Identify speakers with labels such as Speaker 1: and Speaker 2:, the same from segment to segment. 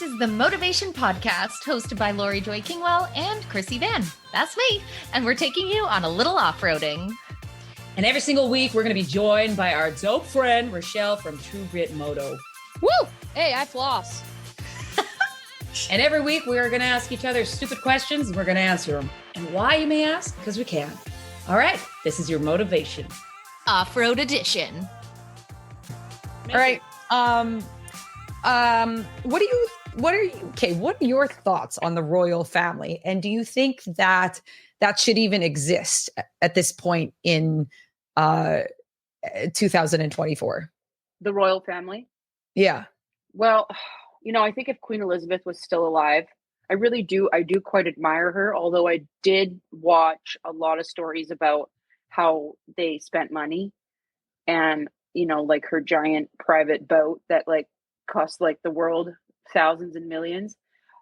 Speaker 1: is the Motovation Podcast, hosted by Laurie Joy Kingwell and Krissy Vann. That's me. And we're taking you on a little off-roading.
Speaker 2: And every single week, we're going to be joined by our dope friend, Richelle from True Grit Moto.
Speaker 3: Woo! Hey, I floss.
Speaker 2: And every week, we are going to ask each other stupid questions, and we're going to answer them. And why, you may ask? Because we can. All right, this is your Motovation
Speaker 1: Off-road edition.
Speaker 3: All right. What are your thoughts on the royal family? And do you think that should even exist at this point in 2024?
Speaker 4: The royal family?
Speaker 3: Yeah.
Speaker 4: Well, I think if Queen Elizabeth was still alive, I do quite admire her, although I did watch a lot of stories about how they spent money and, like her giant private boat that cost the world thousands and millions.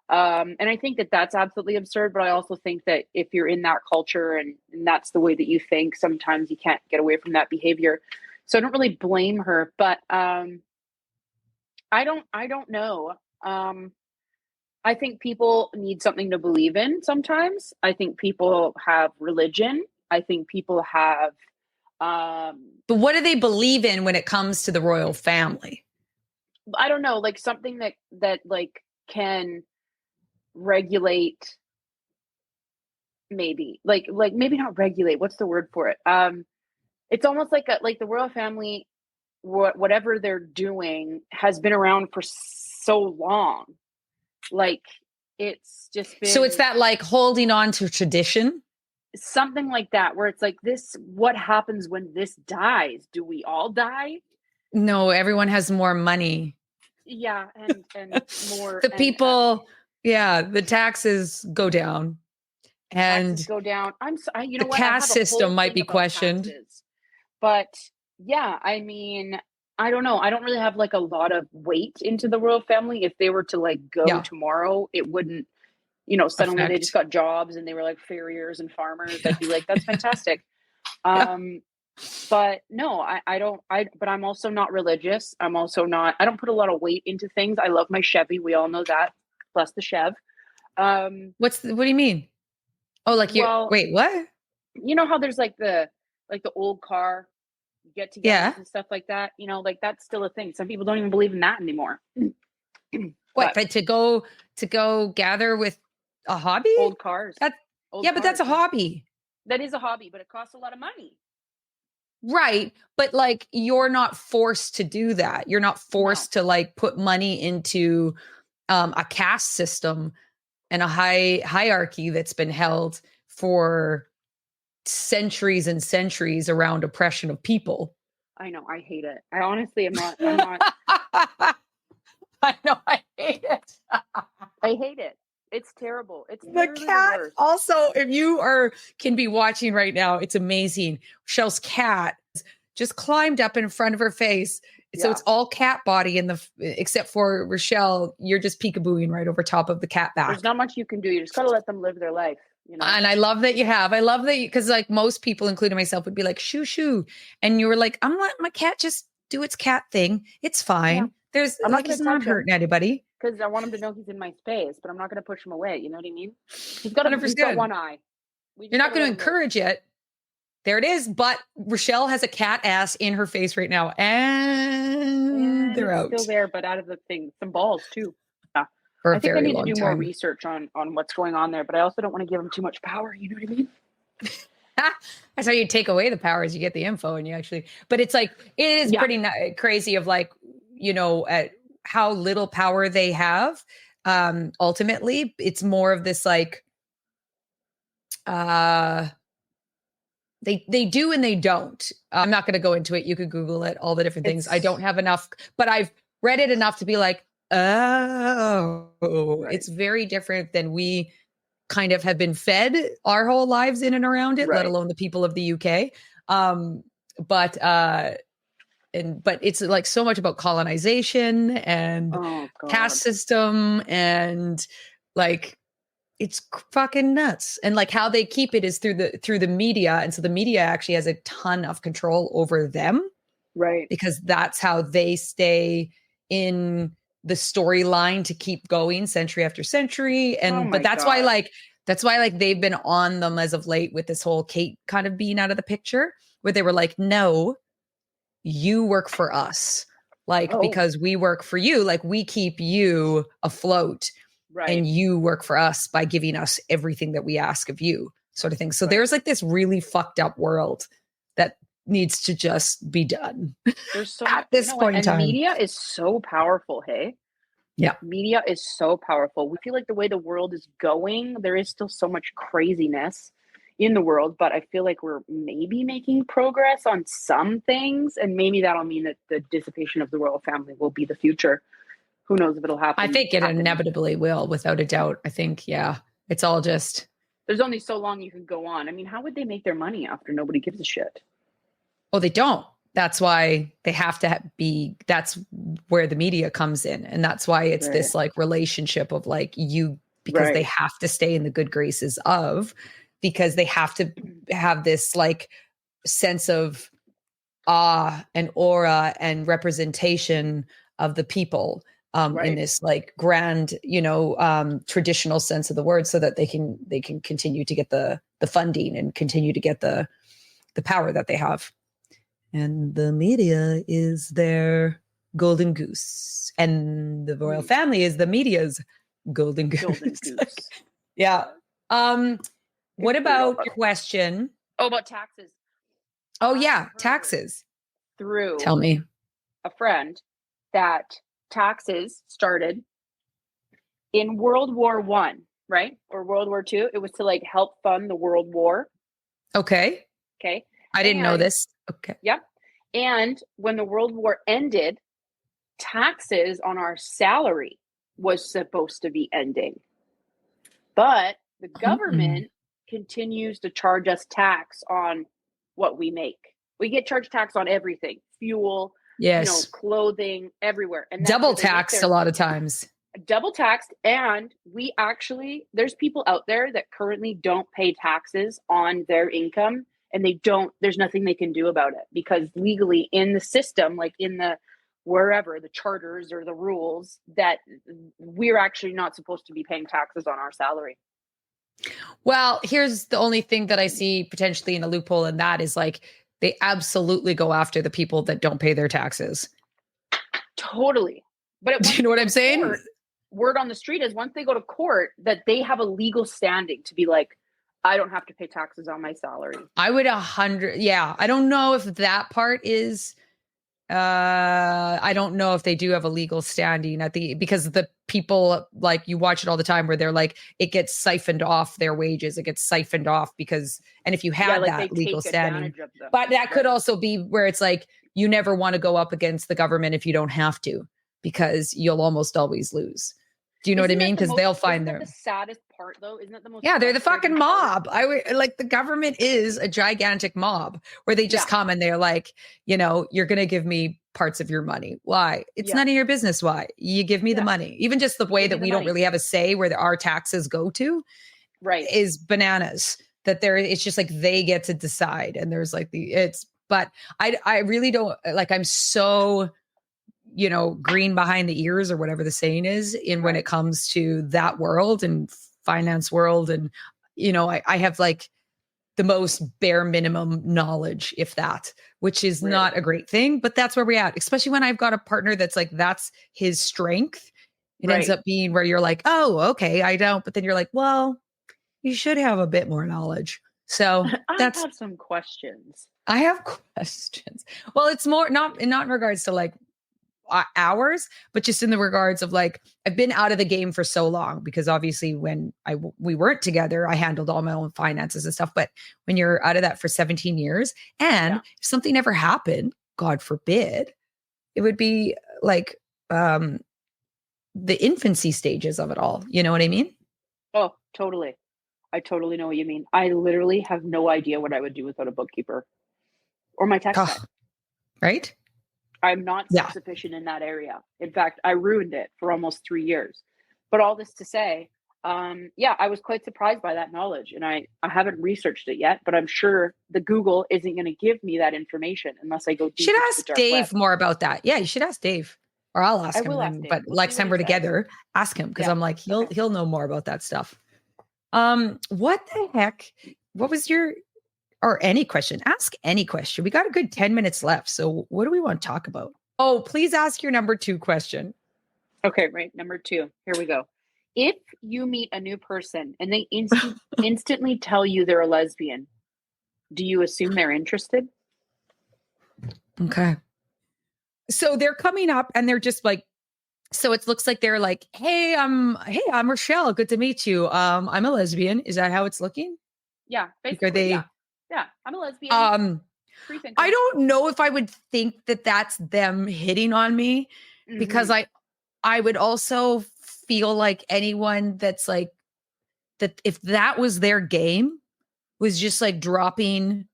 Speaker 4: And I think that that's absolutely absurd, but I also think that if you're in that culture and that's the way that you think, sometimes you can't get away from that behavior. So I don't really blame her, but I don't know. I think people need something to believe in sometimes. I think people have religion. I think people have
Speaker 3: But what do they believe in when it comes to the royal family?
Speaker 4: I don't know, something that can regulate, maybe maybe not regulate. What's the word for it? It's almost like the royal family, whatever they're doing has been around for so long. It's just been.
Speaker 3: So it's that holding on to tradition?
Speaker 4: Something like that, where it's this, what happens when this dies? Do we all die?
Speaker 3: No, everyone has more money.
Speaker 4: Yeah, and more
Speaker 3: the people, the taxes go down, and
Speaker 4: taxes go down.
Speaker 3: The caste system might be questioned,
Speaker 4: taxes. But yeah, I mean, I don't know. I don't really have a lot of weight into the royal family. If they were to go tomorrow, it wouldn't. Suddenly they just got jobs and they were farriers and farmers. I'd be that's fantastic. But no, I don't, but I'm also not religious. I don't put a lot of weight into things. I love my Chevy. We all know that. Bless the Chev.
Speaker 3: What do you mean? Oh, wait, what?
Speaker 4: You know how there's the old car, you get together and stuff like that, that's still a thing. Some people don't even believe in that anymore.
Speaker 3: What, but to go gather with a hobby?
Speaker 4: Old cars.
Speaker 3: But that's a hobby.
Speaker 4: That is a hobby, but it costs a lot of money.
Speaker 3: Right. But you're not forced to do that. You're not forced to put money into a caste system and a hierarchy that's been held for centuries and centuries around oppression of people.
Speaker 4: I know. I hate it. I honestly am not.
Speaker 3: I know. I hate it.
Speaker 4: I hate it. It's terrible. It's
Speaker 3: the cat. The also, if you can be watching right now, it's amazing. Richelle's cat just climbed up in front of her face. So it's all cat body except for Richelle. You're just peekabooing right over top of the cat back.
Speaker 4: There's not much you can do. You just got to let them live their life.
Speaker 3: And I love that you have. I love that because most people, including myself, would be shoo shoo, and you were I'm letting my cat just do its cat thing. It's fine. Yeah. He's not hurting anybody.
Speaker 4: Because I want him to know he's in my space, but I'm not going to push him away. You know what I mean? He's got one eye.
Speaker 3: You're not going to encourage it. There it is. But Richelle has a cat ass in her face right now, and they're out.
Speaker 4: Still there, but out of the thing. Some balls too. Yeah. I think I need to do more research on what's going on there, but I also don't want to give him too much power. You know what I mean?
Speaker 3: That's how you take away the power, is you get the info and you actually. But it's it is pretty crazy of at how little power they have. Ultimately, it's more of this they do and they don't. I'm not going to go into it. You could Google it, all the different things. I don't have enough, but I've read it enough to be it's very different than we kind of have been fed our whole lives in and around it, let alone the people of the UK. But it's so much about colonization and caste system and it's fucking nuts. And how they keep it is through the media. And so the media actually has a ton of control over them.
Speaker 4: Right.
Speaker 3: Because that's how they stay in the storyline to keep going century after century. And, but that's why they've been on them as of late with this whole Kate kind of being out of the picture, where they were like, no, you work for us. Like, because we work for you, like we keep you afloat and you work for us by giving us everything that we ask of you, sort of thing. So there's like this really fucked up world that needs to just be done.
Speaker 4: There's so
Speaker 3: at this point in time.
Speaker 4: Media is so powerful. Hey,
Speaker 3: yeah,
Speaker 4: media is so powerful. We feel like the way the world is going, there is still so much craziness in the world, but I feel like we're maybe making progress on some things, and maybe that'll mean that the dissipation of the royal family will be the future. Who knows if it'll happen?
Speaker 3: I think it inevitably will, without a doubt. I think, it's all just...
Speaker 4: There's only so long you can go on. I mean, how would they make their money after nobody gives a shit?
Speaker 3: Well, they don't. That's why they have to be, that's where the media comes in. And that's why it's this like relationship of like you, because they have to stay in the good graces of, because they have to have this like sense of awe and aura and representation of the people in this like grand, traditional sense of the word, so that they can continue to get the funding and continue to get the power that they have. And the media is their golden goose, and the royal family is the media's golden goose. Yeah. What about your question?
Speaker 4: Oh, about taxes.
Speaker 3: Oh yeah, taxes.
Speaker 4: Through
Speaker 3: Tell me.
Speaker 4: A friend that taxes started in World War I, right? Or World War II. It was to like help fund the World War.
Speaker 3: Okay. I didn't know this. Okay.
Speaker 4: Yeah. And when the World War ended, taxes on our salary was supposed to be ending. But the government continues to charge us tax on what we make. We get charged tax on everything. Fuel, clothing, everywhere. And
Speaker 3: double taxed a lot of times.
Speaker 4: Double taxed. And there's people out there that currently don't pay taxes on their income. And there's nothing they can do about it, because legally in the system, like in the wherever the charters or the rules, that we're actually not supposed to be paying taxes on our salary.
Speaker 3: Well, here's the only thing that I see potentially in a loophole, and that is like they absolutely go after the people that don't pay their taxes.
Speaker 4: Totally. But
Speaker 3: do you know what I'm saying?
Speaker 4: Word on the street is once they go to court that they have a legal standing to be like, I don't have to pay taxes on my salary.
Speaker 3: I would 100. Yeah. I don't know if that part is, I don't know if they do have a legal standing because the people, like you watch it all the time where they're like, it gets siphoned off their wages. It gets siphoned off and if you have that legal standing, but that could also be where it's like, you never want to go up against the government if you don't have to, because you'll almost always lose. Do you know what I mean? Because they'll find
Speaker 4: the saddest part though. Isn't that the most?
Speaker 3: Yeah, they're the fucking mob. The government is a gigantic mob where they just come and they're like, you're going to give me parts of your money. Why? It's none of your business. Why? You give me the money. Even just the way that we don't really have a say where our taxes go to, is bananas. It's just like they get to decide. And there's like but I really don't I'm so green behind the ears or whatever the saying is when it comes to that world and finance world. And, I have like the most bare minimum knowledge, if that, which is not a great thing, but that's where we're at, especially when I've got a partner that's like, that's his strength. It ends up being where you're like, oh, okay, I don't. But then you're like, well, you should have a bit more knowledge. So
Speaker 4: I have some questions.
Speaker 3: I have questions. Well, it's more not in regards to like hours, but just in the regards of like, I've been out of the game for so long, because obviously when we weren't together, I handled all my own finances and stuff. But when you're out of that for 17 years and if something ever happened, God forbid, it would be like the infancy stages of it all. You know what I mean?
Speaker 4: Oh, totally. I totally know what you mean. I literally have no idea what I would do without a bookkeeper or my tax guy.
Speaker 3: Right?
Speaker 4: I'm not self-sufficient in that area. In fact, I ruined it for almost 3 years. But all this to say, I was quite surprised by that knowledge. And I haven't researched it yet, but I'm sure the Google isn't going to give me that information unless I go deep.
Speaker 3: You should ask Dave more about that. Yeah, you should ask Dave. Or I'll ask
Speaker 4: I
Speaker 3: him
Speaker 4: will
Speaker 3: then,
Speaker 4: ask him.
Speaker 3: but
Speaker 4: We'll
Speaker 3: like
Speaker 4: see what
Speaker 3: time
Speaker 4: he
Speaker 3: we're
Speaker 4: says.
Speaker 3: together, ask him because
Speaker 4: Yeah.
Speaker 3: I'm like, he'll know more about that stuff. What the heck? What was your or any question? Ask any question. We got a good 10 minutes left. So what do we want to talk about? Oh, please ask your number 2 question.
Speaker 4: Okay, right. Number 2. Here we go. If you meet a new person and they instantly tell you they're a lesbian, do you assume they're interested?
Speaker 3: Okay. So they're coming up and they're just like, so it looks like they're like, hey, I'm Richelle. Good to meet you. I'm a lesbian. Is that how it's looking?
Speaker 4: Yeah,
Speaker 3: Like,
Speaker 4: basically.
Speaker 3: are they?
Speaker 4: Yeah, I'm a lesbian. Free thinker.
Speaker 3: I don't know if I would think that that's them hitting on me because I would also feel like anyone that's like that if that was their game was just like dropping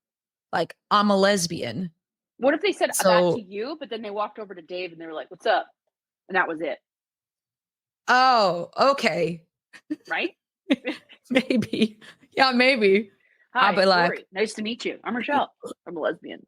Speaker 3: like I'm a lesbian.
Speaker 4: What if they said that
Speaker 3: So
Speaker 4: to you, but then they walked over to Dave and they were like, "What's up?" And that was it,
Speaker 3: oh, okay.
Speaker 4: right?
Speaker 3: Maybe. Yeah, maybe.
Speaker 4: Hi,
Speaker 3: but like
Speaker 4: Laurie. Nice to meet you. I'm Richelle. I'm a lesbian.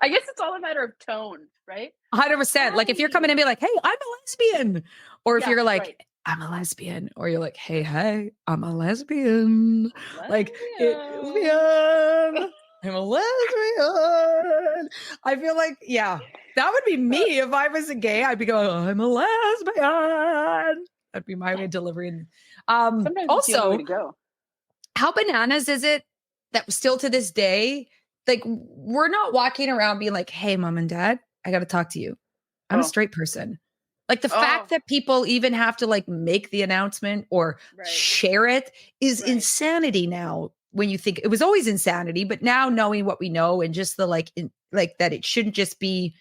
Speaker 4: I guess it's all a matter of tone, right?
Speaker 3: 100%. Like if you're coming and be like, hey, I'm a lesbian. Or if
Speaker 4: Yeah,
Speaker 3: you're like,
Speaker 4: right.
Speaker 3: I'm a lesbian. Or you're like, hey, I'm a lesbian. Like, lesbian. I'm a lesbian. I feel like, yeah, that would be me. If I was a gay, I'd be going, I'm a lesbian. That'd be my way of delivering.
Speaker 4: Sometimes it's the only way
Speaker 3: Also,
Speaker 4: to go.
Speaker 3: how bananas is it that still to this day, like we're not walking around being like, hey, mom and dad, I got to talk to you. I'm a straight person. Like the fact that people even have to like make the announcement or share it is insanity now. When you think it was always insanity, but now knowing what we know and just the like that it shouldn't just be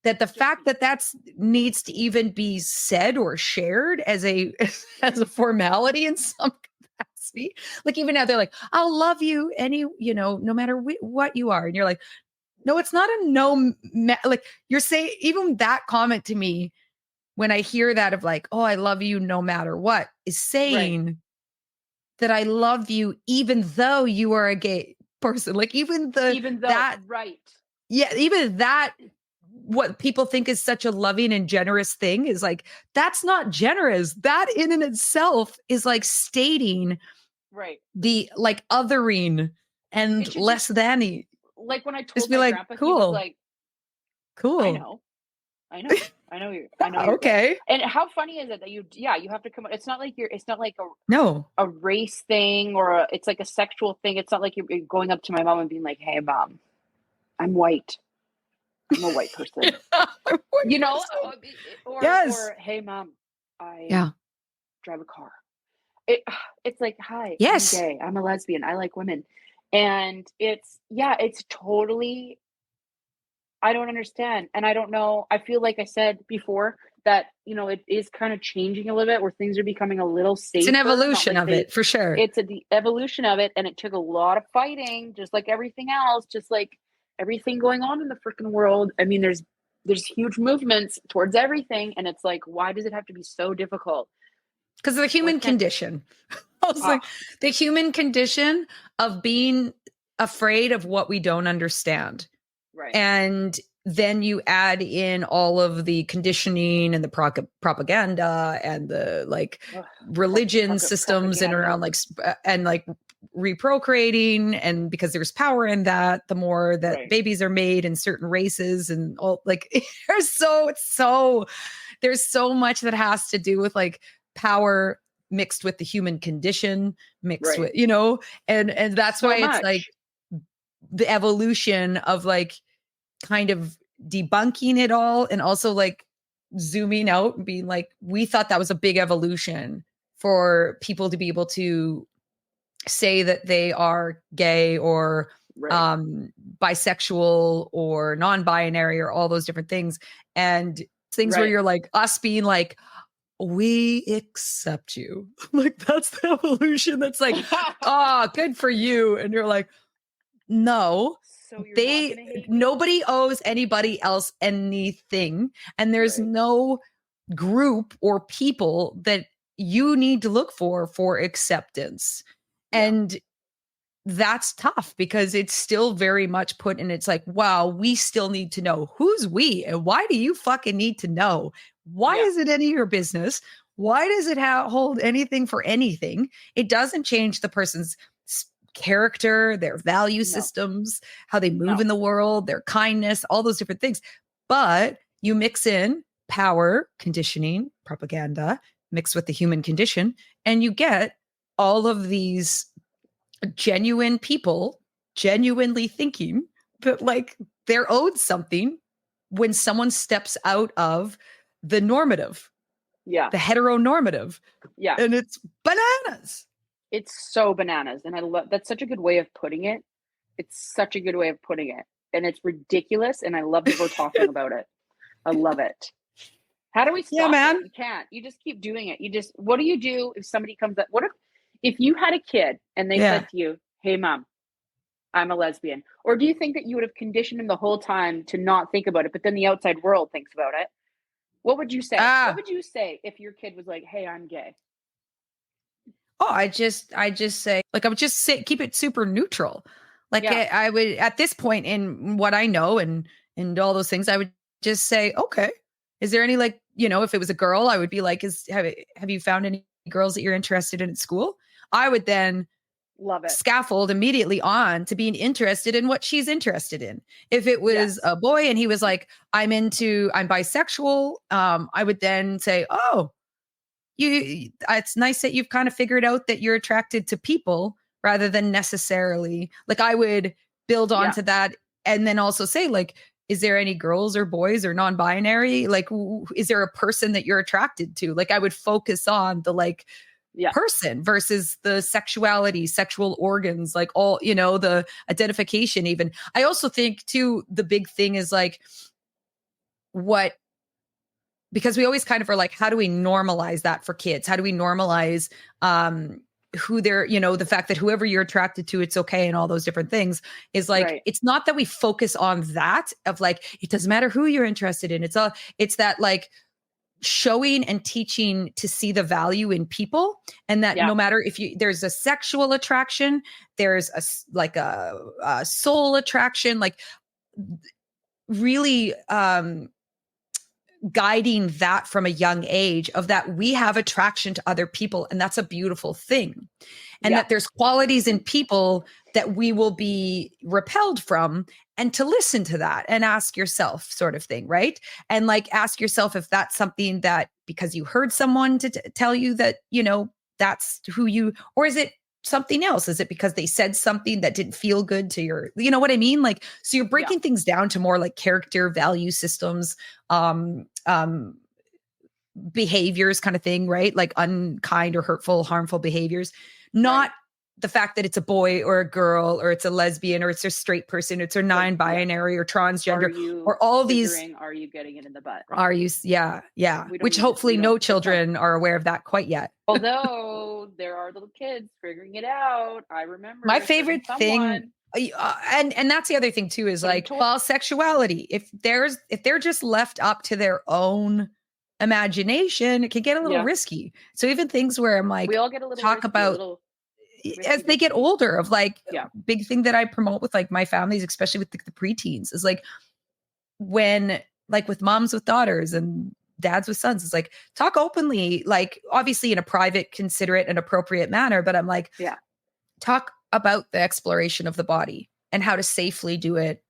Speaker 3: that the fact that that's needs to even be said or shared as a formality in some capacity. Like even now they're like, I'll love you no matter what you are. And you're like, no, it's not a no. Like you're saying, even that comment to me, when I hear that of like, oh, I love you no matter what, is saying that I love you even though you are a gay person. Like even though yeah, even that, what people think is such a loving and generous thing is like, that's not generous. That in and itself is like stating the like othering and less than.
Speaker 4: Like when I told
Speaker 3: just be
Speaker 4: my
Speaker 3: like,
Speaker 4: grandpa,
Speaker 3: cool.
Speaker 4: he was like,
Speaker 3: cool.
Speaker 4: I know you. I know.
Speaker 3: Okay.
Speaker 4: And how funny is it that you have to come. It's not like
Speaker 3: no
Speaker 4: a race thing or it's like a sexual thing. It's not like you're going up to my mom and being like, hey, mom, I'm white. I'm a white person. Or hey, mom, I drive a car. It's like, hi,
Speaker 3: yes,
Speaker 4: I'm gay. I'm a lesbian. I like women. And it's totally, I don't understand. And I don't know. I feel like I said before that, it is kind of changing a little bit where things are becoming a little safer.
Speaker 3: It's an evolution of it, for sure.
Speaker 4: It's the evolution of it. And it took a lot of fighting, just like everything else, just like everything going on in the freaking world. I mean, there's huge movements towards everything. And it's like, why does it have to be so difficult?
Speaker 3: Because of the human condition. I was like, the human condition of being afraid of what we don't understand.
Speaker 4: Right.
Speaker 3: And then you add in all of the conditioning and the propaganda and the like religion systems and around like and like reprocreating, and because there's power in that, the more that babies are made in certain races and all, like there's so much that has to do with like power mixed with the human condition mixed with and that's why it's like the evolution of like kind of debunking it all, and also like zooming out and being like, we thought that was a big evolution for people to be able to say that they are gay or bisexual or non-binary or all those different things, and things where you're like us being like, we accept you. Like that's the evolution. That's like, good for you. And you're like, no,
Speaker 4: so
Speaker 3: nobody owes anybody else anything. And there's no group or people that you need to look for acceptance. Yeah. And that's tough because it's still very much put in. It's like, wow, we still need to know who's we and why do you fucking need to know? Why is it any of your business? Why does it hold anything for anything? It doesn't change the person's character, their value systems, how they move in the world, their kindness, all those different things. But you mix in power, conditioning, propaganda, mixed with the human condition, and you get all of these genuine people genuinely thinking that like they're owed something when someone steps out of the normative, the heteronormative. And it's bananas.
Speaker 4: It's so bananas. And I love, that's such a good way of putting it. It's such a good way of putting it. And it's ridiculous. And I love that we're talking about it. I love it. How do we stop it? You can't. You just keep doing it. What do you do if somebody comes up? What if you had a kid and they said to you, hey, mom, I'm a lesbian? Or do you think that you would have conditioned him the whole time to not think about it, but then the outside world thinks about it? What would you say? What would you say if your kid was like, hey, I'm gay?
Speaker 3: Oh, I just say, like, I would just say, keep it super neutral. Like I would, at this point in what I know and all those things, I would just say, okay, is there any, like, you know, if it was a girl, I would be like, have you found any girls that you're interested in at school? I would then
Speaker 4: love it.
Speaker 3: Scaffold immediately on to being interested in what she's interested in. If it was a boy and he was like, I'm bisexual, I would then say, oh, it's nice that you've kind of figured out that you're attracted to people rather than necessarily, like, I would build onto that and then also say, like, is there any girls or boys or non-binary? Like, is there a person that you're attracted to? Like, I would focus on the person versus the sexuality, sexual organs, like all, you know, the identification even. I also think too, the big thing is like because we always kind of are like, how do we normalize that for kids? How do we normalize who they're, you know, the fact that whoever you're attracted to, it's okay. And all those different things is like, it's not that we focus on that of like, it doesn't matter who you're interested in. It's that like showing and teaching to see the value in people, and that no matter if there's a sexual attraction, there's a soul attraction, like really, guiding that from a young age of that we have attraction to other people. And that's a beautiful thing. And that there's qualities in people that we will be repelled from, and to listen to that and ask yourself sort of thing. Right. And like, ask yourself if that's something that because you heard someone to tell you that, you know, that's who you, or is it something else? Is it because they said something that didn't feel good to your, you know what I mean? Like, so you're breaking things down to more like character, value systems, behaviors kind of thing, right? Like unkind or hurtful, harmful behaviors, not the fact that it's a boy or a girl, or it's a lesbian, or it's a straight person, it's a non-binary or transgender, or all these.
Speaker 4: Are you getting it in the butt?
Speaker 3: Are you? Yeah. Which hopefully no children are aware of that quite yet.
Speaker 4: Although there are little kids figuring it out. I remember
Speaker 3: my favorite thing. And that's the other thing too, is like, well, sexuality, if they're just left up to their own imagination, it can get a little risky. So even things where I'm like,
Speaker 4: we all get a little
Speaker 3: talk
Speaker 4: risky,
Speaker 3: about as they get older, of like, big thing that I promote with like my families, especially with the preteens, is like when, like with moms with daughters and dads with sons, it's like, talk openly, like obviously in a private, considerate and appropriate manner. But I'm like, talk about the exploration of the body and how to safely do it.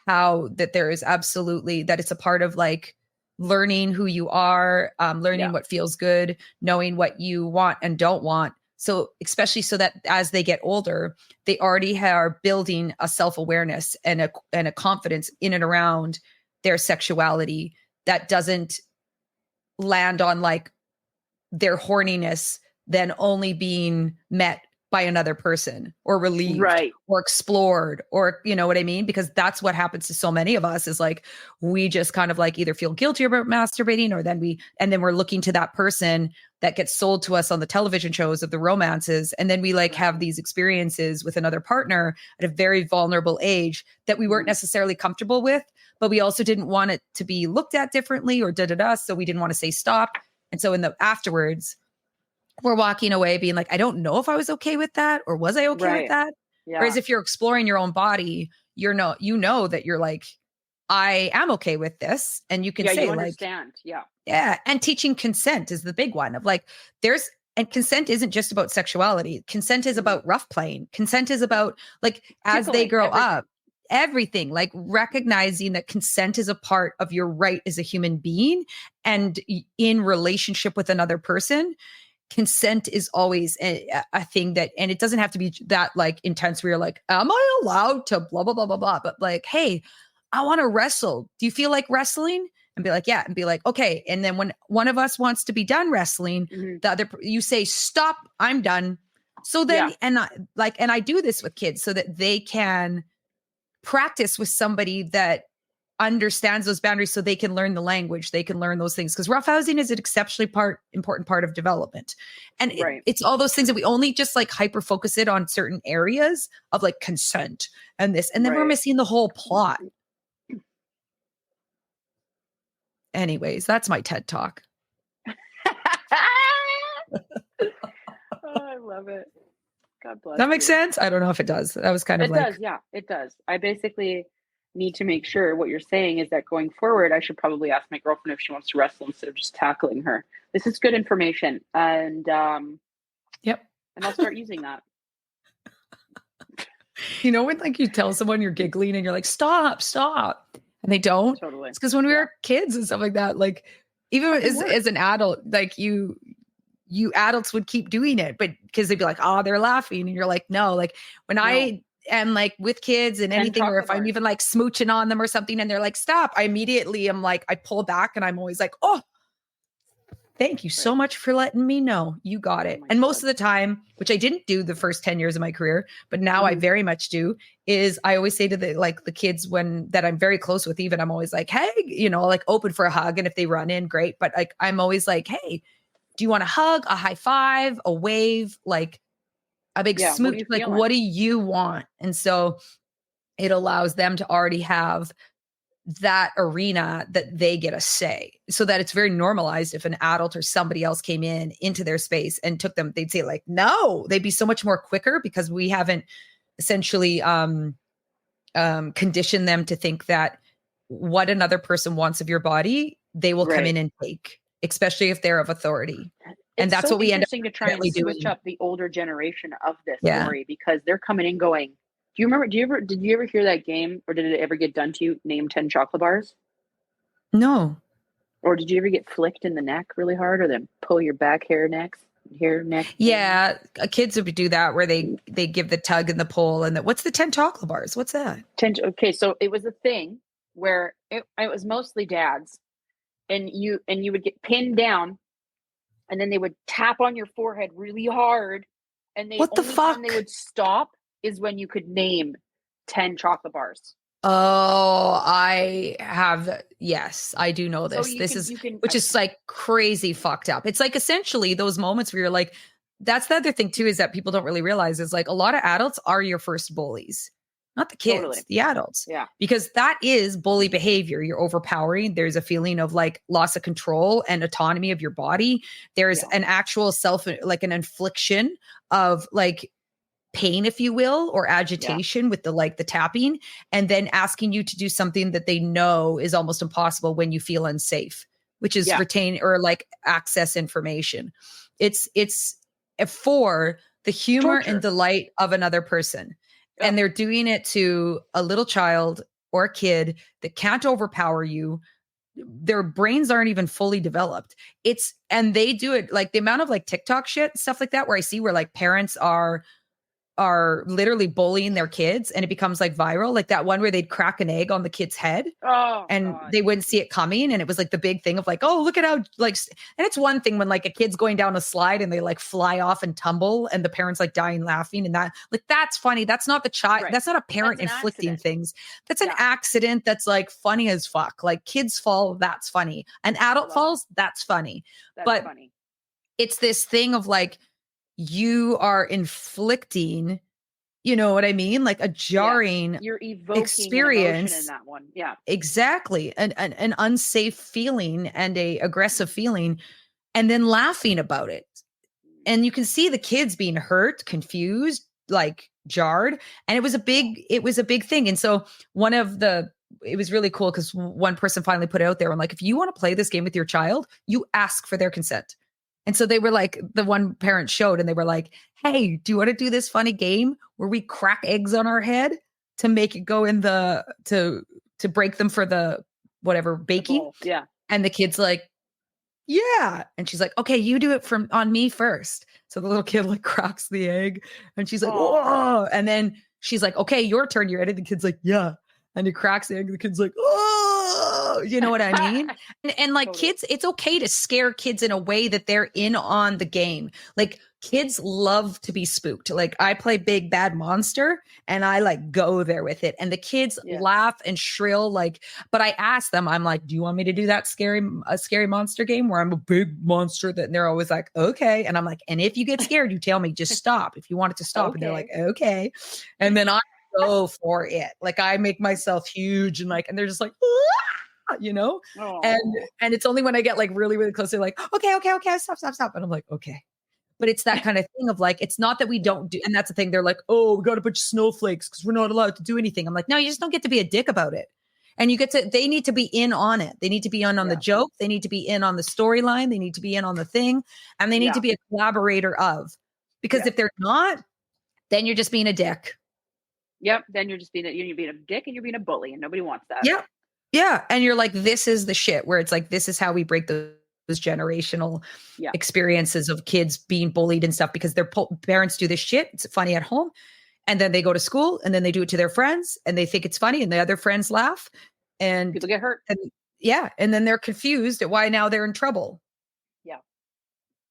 Speaker 3: How that there is absolutely, that it's a part of like learning who you are, learning what feels good, knowing what you want and don't want. So especially so that as they get older, they already are building a self-awareness and a confidence in and around their sexuality that doesn't land on like their horniness then only being met by another person or relieved or explored, or, you know what I mean? Because that's what happens to so many of us, is like, we just kind of like either feel guilty about masturbating, or then we're looking to that person that gets sold to us on the television shows of the romances. And then we like have these experiences with another partner at a very vulnerable age that we weren't necessarily comfortable with, but we also didn't want it to be looked at differently or So we didn't want to say stop. And so in the afterwards, we're walking away being like, I don't know if I was okay with that, or was I okay with that?
Speaker 4: Yeah.
Speaker 3: Whereas if you're exploring your own body, you know that you're like, I am okay with this. And you can say
Speaker 4: you
Speaker 3: like,
Speaker 4: understand. Yeah.
Speaker 3: yeah. And teaching consent is the big one of like, and consent isn't just about sexuality. Consent is about rough playing. Consent is about like, as they
Speaker 4: Tickling,
Speaker 3: grow
Speaker 4: everything.
Speaker 3: up, everything, like recognizing that consent is a part of your right as a human being and in relationship with another person. Consent is always a thing that, and it doesn't have to be that like intense where you're like, am I allowed to blah, blah, blah, blah, blah. But like, hey, I want to wrestle. Do you feel like wrestling? And be like, yeah. And be like, okay. And then when one of us wants to be done wrestling, the other, you say, stop, I'm done. So then, and I do this with kids so that they can practice with somebody that understands those boundaries so they can learn the language, they can learn those things. Because roughhousing is an exceptionally important part of development. And it's all those things that we only just like hyper focus it on certain areas of like consent and this, and then we're missing the whole plot. Anyways, that's my TED Talk.
Speaker 4: I love it. God bless.
Speaker 3: That makes sense? I don't know if it does. That was kind of like...
Speaker 4: It does, yeah, it does. I basically need to make sure what you're saying is that going forward, I should probably ask my girlfriend if she wants to wrestle instead of just tackling her. This is good information. And
Speaker 3: yep.
Speaker 4: And I'll start using that.
Speaker 3: You know, when like you tell someone you're giggling and you're like, stop, and they don't.
Speaker 4: Totally.
Speaker 3: It's because when we were kids and stuff like that, like even as an adult, like you adults would keep doing it, but because they'd be like, oh, they're laughing. And you're like, no, like when I am like with kids and anything, or if I'm even like smooching on them or something and they're like, stop, I immediately am like, I pull back and I'm always like, oh, thank you so much for letting me know. You got it. And most of the time, which I didn't do the first 10 years of my career, but now I very much do, is I always say to the kids that I'm very close with, even I'm always like, hey, you know, like open for a hug. And if they run in, great. But like, I'm always like, hey, do you want a hug, a high five, a wave, like a big smooch? Like, what do you want? And so it allows them to already have that arena that they get a say, so that it's very normalized. If an adult or somebody else came into their space and took them, they'd say like, no, they'd be so much more quicker because we haven't essentially conditioned them to think that what another person wants of your body, they will come in and take, especially if they're of authority. And that's what we end up
Speaker 4: to try and switch up the older generation of this story, because they're coming in going, do you remember, did you ever hear that game, or did it ever get done to you? Name 10 chocolate bars?
Speaker 3: No.
Speaker 4: Or did you ever get flicked in the neck really hard, or then pull your back hair neck?
Speaker 3: Yeah. Kids would do that where they give the tug and the pull and what's the 10 chocolate bars? What's that?
Speaker 4: Okay. So it was a thing where it was mostly dads, and you would get pinned down, and then they would tap on your forehead really hard. And the only time they would stop is when you could name 10 chocolate bars.
Speaker 3: Oh, I have. Yes, I do know this.
Speaker 4: So
Speaker 3: which is like crazy fucked up. It's like essentially those moments where you're like, that's the other thing too, is that people don't really realize is like a lot of adults are your first bullies, not the kids, the adults.
Speaker 4: Yeah. Because
Speaker 3: that is bully behavior. You're overpowering. There's a feeling of like loss of control and autonomy of your body. There's an actual like an infliction of like pain, if you will, or agitation with the tapping, and then asking you to do something that they know is almost impossible when you feel unsafe, which is retain or like access information. It's for the humor and delight of another person. And they're doing it to a little child or a kid that can't overpower you. Their brains aren't even fully developed. And they do it like the amount of like TikTok shit, stuff like that, where I see where like parents are literally bullying their kids and it becomes like viral, like that one where they'd crack an egg on the kid's head they wouldn't see it coming. And it was like the big thing of like, oh, look at how like, and it's one thing when like a kid's going down a slide and they like fly off and tumble and the parents like dying laughing, and that like, that's funny. That's not the child. That's not a parent inflicting things. That's an accident. That's like funny as fuck. Like kids fall. That's funny. An adult falls. That's funny. But funny. It's this thing of like, you are inflicting, you know what I mean? Like a jarring
Speaker 4: you're evoking
Speaker 3: experience
Speaker 4: an emotion in that one. Yeah,
Speaker 3: exactly. An unsafe feeling and a aggressive feeling, and then laughing about it. And you can see the kids being hurt, confused, like jarred, and it was a big thing. And so it was really cool because one person finally put it out there and like, if you want to play this game with your child, you ask for their consent. And so they were like, the one parent showed and they were like, hey, do you want to do this funny game where we crack eggs on our head to make it go in to break them for the whatever baking?
Speaker 4: Yeah.
Speaker 3: And the kid's like, yeah. And she's like, okay, you do it on me first. So the little kid like cracks the egg and she's like, oh, and then she's like, okay, your turn. You're ready. The kid's like, yeah. And he cracks the egg. The kid's like, oh, you know what I mean? And like
Speaker 4: Totally.
Speaker 3: kids, it's okay to scare kids in a way that they're in on the game. Like kids love to be spooked. Like I play Big Bad Monster and I like go there with it. And the kids laugh and shrill. Like, but I ask them, I'm like, do you want me to do that scary monster game where I'm a big monster? And they're always like, okay. And I'm like, and if you get scared, you tell me, just stop if you want it to stop. And they're like, okay. And then I go for it. Like I make myself huge and they're just like, you know, and it's only when I get like really, really close, they're like, okay, stop. And I'm like, okay. But it's that kind of thing of like, it's not that we don't do, and that's the thing. They're like, oh, we got a bunch of snowflakes because we're not allowed to do anything. I'm like, no, you just don't get to be a dick about it. And they need to be in on it. They need to be on the joke. They need to be in on the storyline. They need to be in on the thing. And they need to be a collaborator of, because if they're not, then you're just being a dick.
Speaker 4: Yep. Then you're being a dick and you're being a bully and nobody wants that.
Speaker 3: Yep. Yeah. And you're like, this is the shit where it's like, this is how we break those generational experiences of kids being bullied and stuff, because their parents do this shit. It's funny at home. And then they go to school and then they do it to their friends and they think it's funny and the other friends laugh and
Speaker 4: people get hurt.
Speaker 3: And then they're confused at why now they're in trouble.
Speaker 4: Yeah.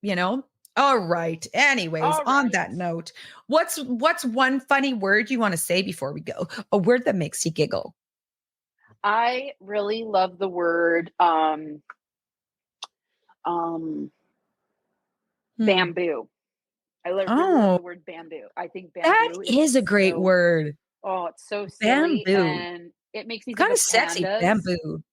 Speaker 3: You know? All right. Anyways, on that note, what's one funny word you want to say before we go? A word that makes you giggle.
Speaker 4: I really love the word bamboo. I really love the word bamboo. I think bamboo
Speaker 3: is a great word.
Speaker 4: Oh, it's so silly.
Speaker 3: Bamboo.
Speaker 4: And it makes me
Speaker 3: kind of
Speaker 4: think
Speaker 3: sexy.
Speaker 4: pandas.
Speaker 3: Bamboo.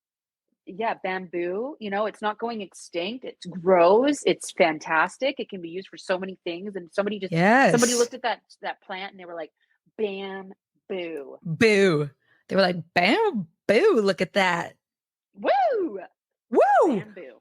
Speaker 4: Yeah, bamboo, you know, it's not going extinct. It grows. It's fantastic. It can be used for so many things. And somebody looked at that plant and they were like, bamboo.
Speaker 3: Boo. They were like, bamboo. Look at that.
Speaker 4: Woo. Bamboo.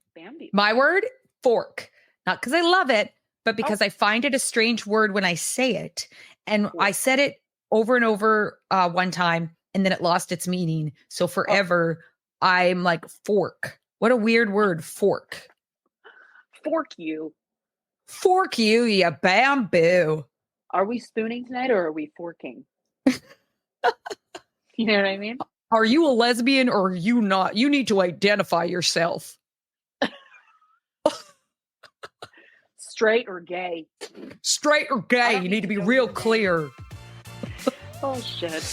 Speaker 3: My word, fork. Not because I love it, but because I find it a strange word when I say it. And I said it over and over one time, and then it lost its meaning. So forever, I'm like, fork. What a weird word, fork.
Speaker 4: Fork you.
Speaker 3: Fork you, you bamboo.
Speaker 4: Are we spooning tonight or are we forking? You know what I mean?
Speaker 3: Are you a lesbian or are you not? You need to identify yourself.
Speaker 4: Straight or gay?
Speaker 3: Straight or gay. You need to be real clear.
Speaker 4: Oh, shit.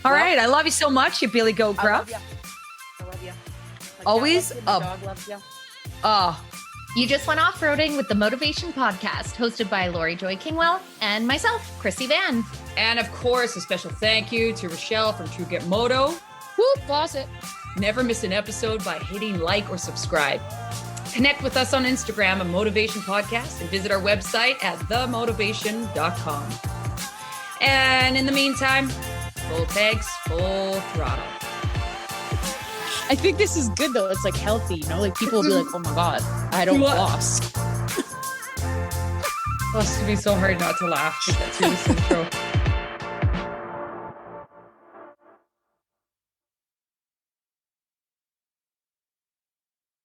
Speaker 3: All right. I love you so much, you Billy Goat Gruff.
Speaker 4: I love you.
Speaker 3: Always.
Speaker 4: My dog loves you.
Speaker 1: You just went off-roading with the Motovation Podcast, hosted by Laurie Joy Kingwell and myself, Krissy Vann.
Speaker 2: And of course, a special thank you to Richelle from True Grit Moto.
Speaker 3: Whoop, boss it.
Speaker 2: Never miss an episode by hitting like or subscribe. Connect with us on Instagram at Motovation Podcast and visit our website at themotivation.com. And in the meantime, full pegs, full throttle.
Speaker 5: I think this is good though. It's like healthy, you know, like people will be like, oh my God, I don't floss.
Speaker 2: It must be so hard not to laugh to get through this intro.